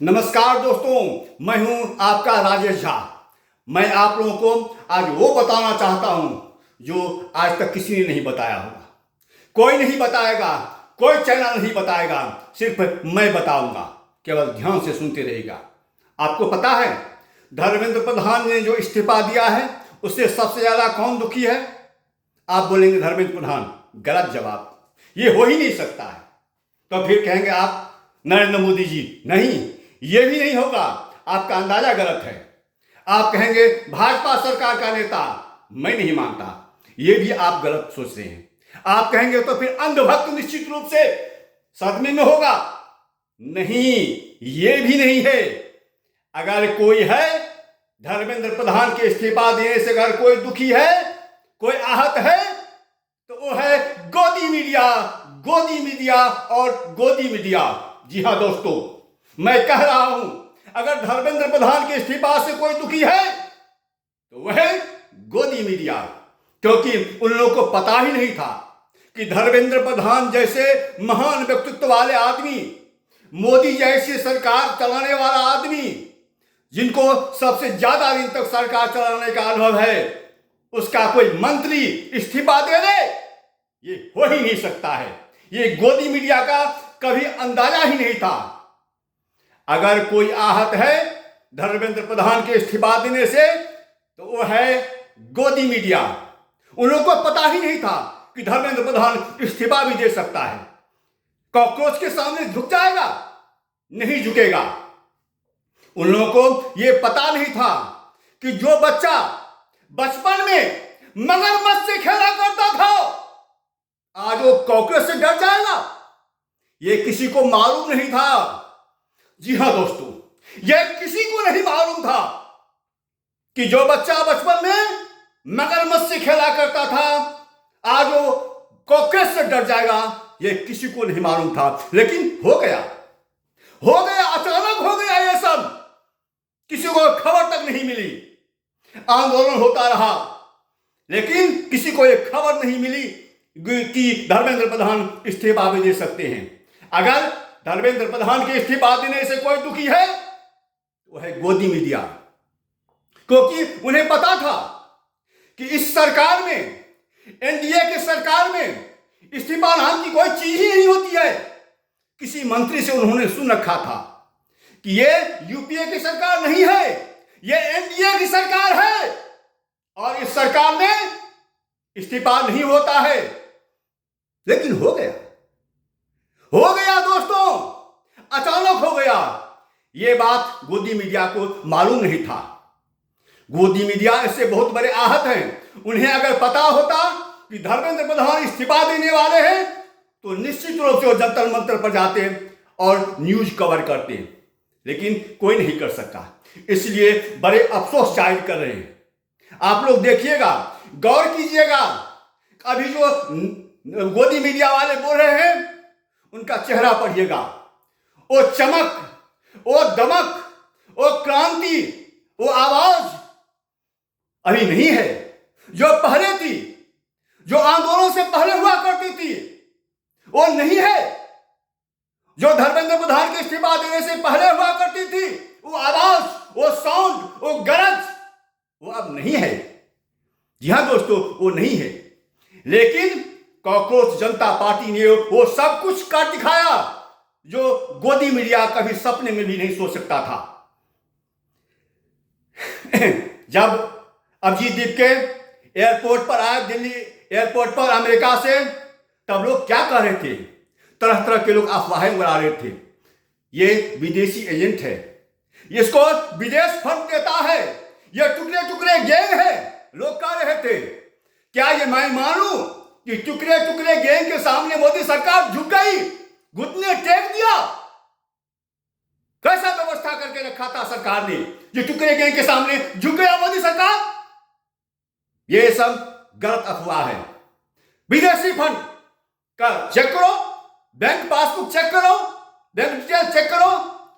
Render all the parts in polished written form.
नमस्कार दोस्तों, मैं हूं आपका राजेश झा। मैं आप लोगों को आज वो बताना चाहता हूं जो आज तक किसी ने नहीं बताया होगा। कोई नहीं बताएगा, कोई चैनल नहीं बताएगा, सिर्फ मैं बताऊंगा। केवल ध्यान से सुनते रहिएगा। आपको पता है धर्मेंद्र प्रधान ने जो इस्तीफा दिया है उससे सबसे ज्यादा कौन दुखी है? आप बोलेंगे धर्मेंद्र प्रधान। गलत जवाब। ये हो ही नहीं सकता है। तो फिर कहेंगे आप नरेंद्र मोदी जी। नहीं, ये भी नहीं होगा। आपका अंदाजा गलत है। आप कहेंगे भाजपा सरकार का नेता। मैं नहीं मानता, ये भी आप गलत सोच रहे हैं। आप कहेंगे तो फिर अंधभक्त निश्चित रूप से सदमे में होगा। नहीं, ये भी नहीं है। अगर कोई है धर्मेंद्र प्रधान के इस्तीफा देने से, अगर कोई दुखी है, कोई आहत है, तो वो है गोदी मीडिया, गोदी मीडिया और गोदी मीडिया। जी हां दोस्तों, मैं कह रहा हूं अगर धर्मेंद्र प्रधान के इस्तीफा से कोई दुखी है तो वह है गोदी मीडिया। क्योंकि उन लोगों को पता ही नहीं था कि धर्मेंद्र प्रधान जैसे महान व्यक्तित्व वाले आदमी, मोदी जैसी सरकार चलाने वाला आदमी, जिनको सबसे ज्यादा दिन तक सरकार चलाने का अनुभव है, उसका कोई मंत्री इस्तीफा दे दे, ये हो ही नहीं सकता है। ये गोदी मीडिया का कभी अंदाजा ही नहीं था। अगर कोई आहत है धर्मेंद्र प्रधान के इस्तीफा देने से तो वो है गोदी मीडिया। उन लोगों को पता ही नहीं था कि धर्मेंद्र प्रधान इस्तीफा भी दे सकता है। कॉकरोच के सामने झुक जाएगा? नहीं झुकेगा। उन लोगों को यह पता नहीं था कि जो बच्चा बचपन में मगरमच्छ से खेला करता था आज वो कॉकरोच से डर जाएगा? यह किसी को मालूम नहीं था। जी हां दोस्तों, यह किसी को नहीं मालूम था कि जो बच्चा बचपन में मगरमच्छ से खेला करता था आज वो कॉकरोच से डर जाएगा। यह किसी को नहीं मालूम था, लेकिन हो गया, अचानक हो गया। यह सब किसी को खबर तक नहीं मिली। आंदोलन होता रहा, लेकिन किसी को यह खबर नहीं मिली कि धर्मेंद्र प्रधान इस्तीफा भी दे सकते हैं। अगर धर्मेंद्र प्रधान के इस्तीफा देने से कोई दुखी है वो है गोदी मीडिया। क्योंकि उन्हें पता था कि इस सरकार में, एनडीए की सरकार में इस्तीफा नाम की कोई चीज ही नहीं होती है। किसी मंत्री से उन्होंने सुन रखा था कि ये यूपीए की सरकार नहीं है, ये एनडीए की सरकार है और इस सरकार में इस्तीफा नहीं होता है। लेकिन हो गया दोस्तों, अचानक हो गया। यह बात गोदी मीडिया को मालूम नहीं था। गोदी मीडिया इससे बहुत बड़े आहत हैं। उन्हें अगर पता होता कि धर्मेंद्र प्रधान इस्तीफा देने वाले हैं तो निश्चित रूप से वो जंतर मंतर पर जाते और न्यूज कवर करते, लेकिन कोई नहीं कर सका। इसलिए बड़े अफसोस जाहिर कर रहे हैं। आप लोग देखिएगा, गौर कीजिएगा, अभी जो गोदी मीडिया वाले बोल रहे हैं उनका चेहरा पढ़िएगा। वो चमक, वो दमक, वो क्रांति, वो आवाज अभी नहीं है जो पहले थी, जो आंदोलन से पहले हुआ करती थी, वो नहीं है। जो धर्मेंद्र प्रधान के इस्तीफा देने से पहले हुआ करती थी, वो आवाज, वो साउंड, वो गरज, वो अब नहीं है। जी हां दोस्तों, वो नहीं है। लेकिन कॉकरोच जनता पार्टी ने वो सब कुछ कर दिखाया जो गोदी मीडिया कभी सपने में भी नहीं सोच सकता था। जब अभिजीत दीप के एयरपोर्ट पर आए, दिल्ली एयरपोर्ट पर अमेरिका से, तब लोग क्या कह रहे थे? तरह तरह के लोग अफवाहें उड़ा रहे थे। ये विदेशी एजेंट है, इसको विदेश फंड देता है, ये टुकड़े टुकड़े गैंग है। लोग कह रहे थे। क्या ये मैं मानूं कि टुकड़े टुकड़े गैंग के सामने मोदी सरकार झुक गई, घुटने टेक दिया? कैसा व्यवस्था करके रखा था सरकार ने, ये टुकड़े गैंग के सामने झुक गया मोदी सरकार? ये सब गलत अफवाह है। विदेशी फंड का चेक करो, बैंक पासबुक चेक करो, बैंक डिटेल चेक करो,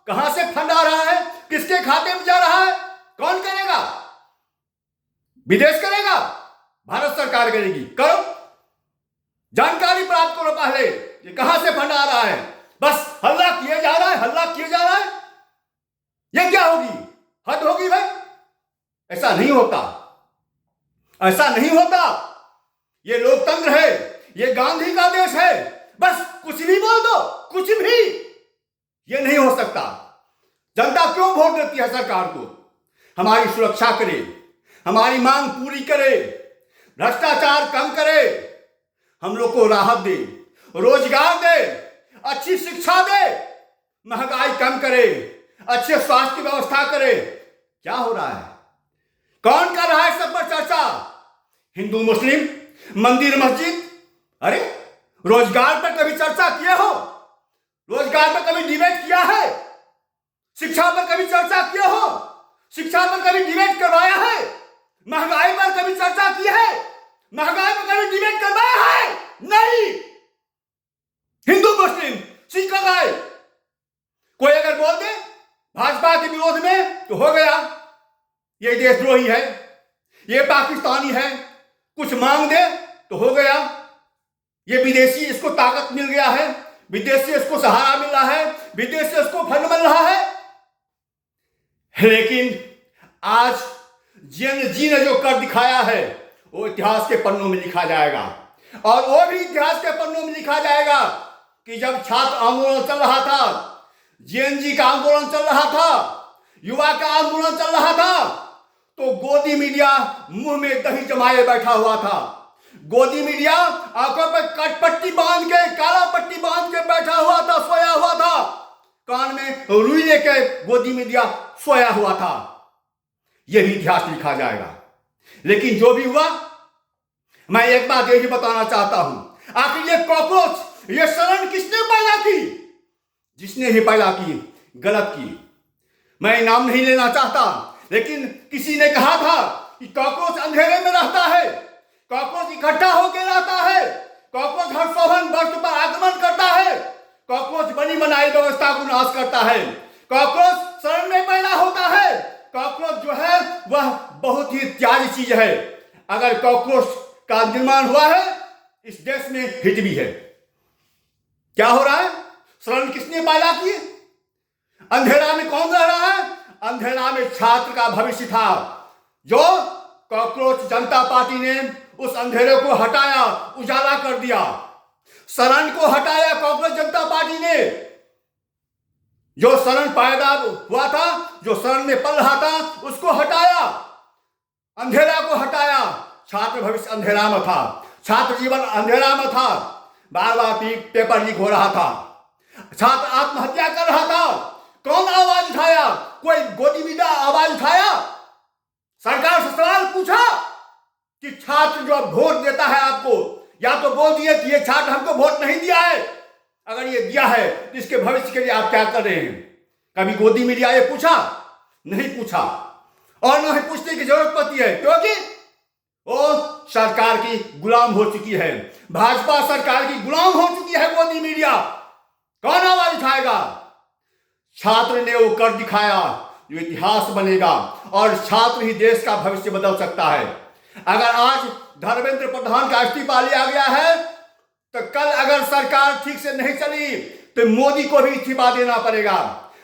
कहां से फंड आ रहा है, किसके खाते में जा रहा है, कौन करेगा? विदेश करेगा, भारत सरकार करेगी। करो, जानकारी प्राप्त करो पहले, ये कहां से फंड आ रहा है। बस हल्ला किए जा रहा है, होगी, हद होगी भाई। ऐसा नहीं होता, ऐसा नहीं होता। ये लोकतंत्र है, ये गांधी का देश है। बस कुछ भी बोल दो, कुछ भी। ये नहीं हो सकता। जनता क्यों वोट देती है सरकार को? हमारी सुरक्षा करे, हमारी मांग पूरी करे, भ्रष्टाचार कम करे, हम लोग को राहत दे, रोजगार दे, अच्छी शिक्षा दे, महंगाई कम करे, अच्छे स्वास्थ्य की व्यवस्था करे। क्या हो रहा है? कौन कर रहा है सब पर चर्चा? हिंदू मुस्लिम, मंदिर मस्जिद। अरे रोजगार पर कभी चर्चा किए हो? रोजगार पर कभी डिबेट किया है? शिक्षा पर कभी चर्चा किए हो? शिक्षा पर कभी डिबेट करवाया है? महंगाई पर कभी चर्चा की है? महंगाई पर कभी डिबेट करवाया है? नहीं। हिंदू मुस्लिम सिख गाय, कोई अगर बोल दे भाजपा के विरोध में तो हो गया, ये देशद्रोही है, ये पाकिस्तानी है, कुछ मांग दे तो हो गया, ये विदेशी, इसको ताकत मिल गया है, विदेशी इसको सहारा मिल रहा है, विदेश से इसको फंड मिल रहा है। लेकिन आज जी ने जो कर दिखाया है वो इतिहास के पन्नों में लिखा जाएगा। और वो भी इतिहास के पन्नों में लिखा जाएगा कि जब छात्र आंदोलन चल रहा था, जेएनजी का आंदोलन चल रहा था, युवा का आंदोलन चल रहा था, तो गोदी मीडिया मुंह में दही जमाए बैठा हुआ था। गोदी मीडिया आंखों पर कटपट्टी बांध के, काला पट्टी बांध के बैठा हुआ था, सोया हुआ था, कान में रुई लेके गोदी मीडिया सोया हुआ था। यही इतिहास लिखा जाएगा। लेकिन जो भी हुआ, मैं एक बात यही बताना चाहता हूं, आखिर ये कॉकरोच, ये शरण किसने पैदा की? जिसने ही पैदा की गलत की। मैं नाम नहीं लेना चाहता, लेकिन किसी ने कहा था कि कॉकरोच अंधेरे में रहता है, कॉकरोच इकट्ठा होकर रहता है, कॉकरोच हर 100 वर्ष पर आक्रमण करता है, कॉकरोच बनी बनाई व्यवस्था को नाश करता है, कॉकरोच शरण में पैदा होता है, कॉकरोच जो है वह बहुत ही त्याजी चीज है। अगर कॉकरोच का निर्माण हुआ है इस देश में, हित भी है। क्या हो रहा है? शरण किसने पैदा की? अंधेरा में कौन रह रहा है? अंधेरा में छात्र का भविष्य था, जो कॉकरोच जनता पार्टी ने उस अंधेरे को हटाया, उजाला कर दिया। शरण को हटाया कॉकरोच जनता पार्टी ने। जो शरण पैदा हुआ था, जो शरण में पल रहा था, उसको हटाया, अंधेरा को हटाया। छात्र भविष्य अंधेरा में था, छात्र जीवन अंधेरा में था, बार बार पेपर लीक हो रहा था, छात्र आत्महत्या कर रहा था। कौन आवाज उठाया? कोई गोदी मीडिया आवाज उठाया? सरकार से सवाल पूछा कि छात्र जो वोट देता है आपको, या तो बोल दिए कि ये छात्र हमको वोट नहीं दिया है, अगर ये दिया है तो इसके भविष्य के लिए आप क्या कर रहे हैं? कभी गोदी मीडिया ये पूछा? नहीं पूछा, और न ही पूछने की जरूरत पड़ती है, क्योंकि वो सरकार की गुलाम हो चुकी है, भाजपा सरकार की गुलाम हो चुकी है गोदी मीडिया। कौन आवाज उठाएगा? छात्र ने वो कर दिखाया जो इतिहास बनेगा, और छात्र ही देश का भविष्य बदल सकता है। अगर आज धर्मेंद्र प्रधान का इस्तीफा लिया गया है, तो कल अगर सरकार ठीक से नहीं चली तो मोदी को भी इस्तीफा देना पड़ेगा,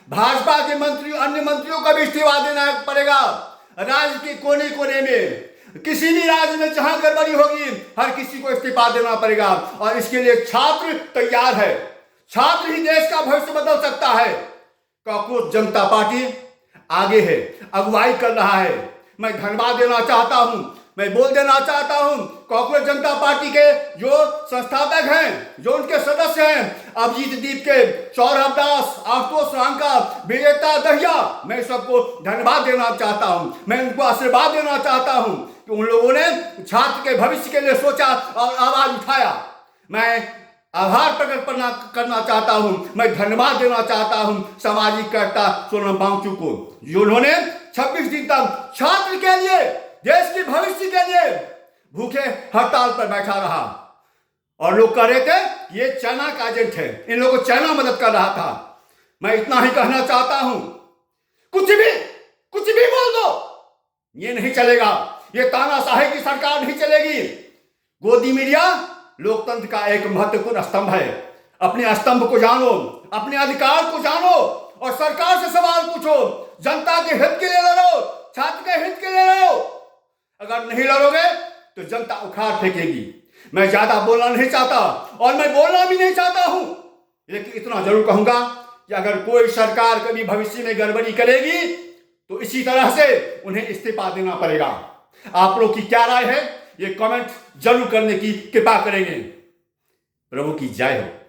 भाजपा के मंत्रियों, अन्य मंत्रियों को भी इस्तीफा देना पड़ेगा। राज्य के कोने कोने में, किसी भी राज्य में जहां गड़बड़ी होगी, हर किसी को इस्तीफा देना पड़ेगा, और इसके लिए छात्र तैयार है। छात्र ही देश का भविष्य बदल सकता है। कॉकरोच जनता पार्टी आगे है, अगुवाई कर रहा है। मैं धन्यवाद देना चाहता हूं, मैं बोल देना चाहता हूं कॉकरोच जनता पार्टी के जो संस्थापक हैं, जो उनके सदस्य हैं, अभिजीत दीप के, सौरभ दास, आशुतोष रांका, विजेता दहिया, मैं सबको धन्यवाद देना चाहता हूं। मैं उनको आशीर्वाद देना चाहता हूं कि उन लोगों ने छात्र के भविष्य के लिए सोचा और आवाज उठाया। मैं आभार प्रकट करना चाहता हूं, मैं धन्यवाद देना चाहता हूं सामाजिक कर्ता सोनम वांगचुक को, जिन्होंने 26 दिन तक छात्र के लिए, देश के भविष्य के लिए भूखे हड़ताल पर बैठा रहा। और लोग कह रहे थे ये चाइना का एजेंट है, इन लोगों को चाइना मदद कर रहा था। मैं इतना ही कहना चाहता हूं, कुछ भी बोल दो, ये नहीं चलेगा। ये तानाशाही की सरकार नहीं चलेगी। गोदी मीडिया लोकतंत्र का एक महत्वपूर्ण स्तंभ है। अपने स्तंभ को जानो, अपने अधिकार को जानो, और सरकार से सवाल पूछो। जनता के हित के लिए लड़ो, छात्र के हित के लिए लड़ो। अगर नहीं लड़ोगे तो जनता उखाड़ फेंकेगी। मैं ज्यादा बोलना नहीं चाहता और मैं बोलना भी नहीं चाहता हूं, लेकिन इतना जरूर कहूंगा कि अगर कोई सरकार कभी भविष्य में गड़बड़ी करेगी तो इसी तरह से उन्हें इस्तीफा देना पड़ेगा। आप लोग की क्या राय है ये कमेंट जरूर करने की कृपा करेंगे। प्रभु की जय हो।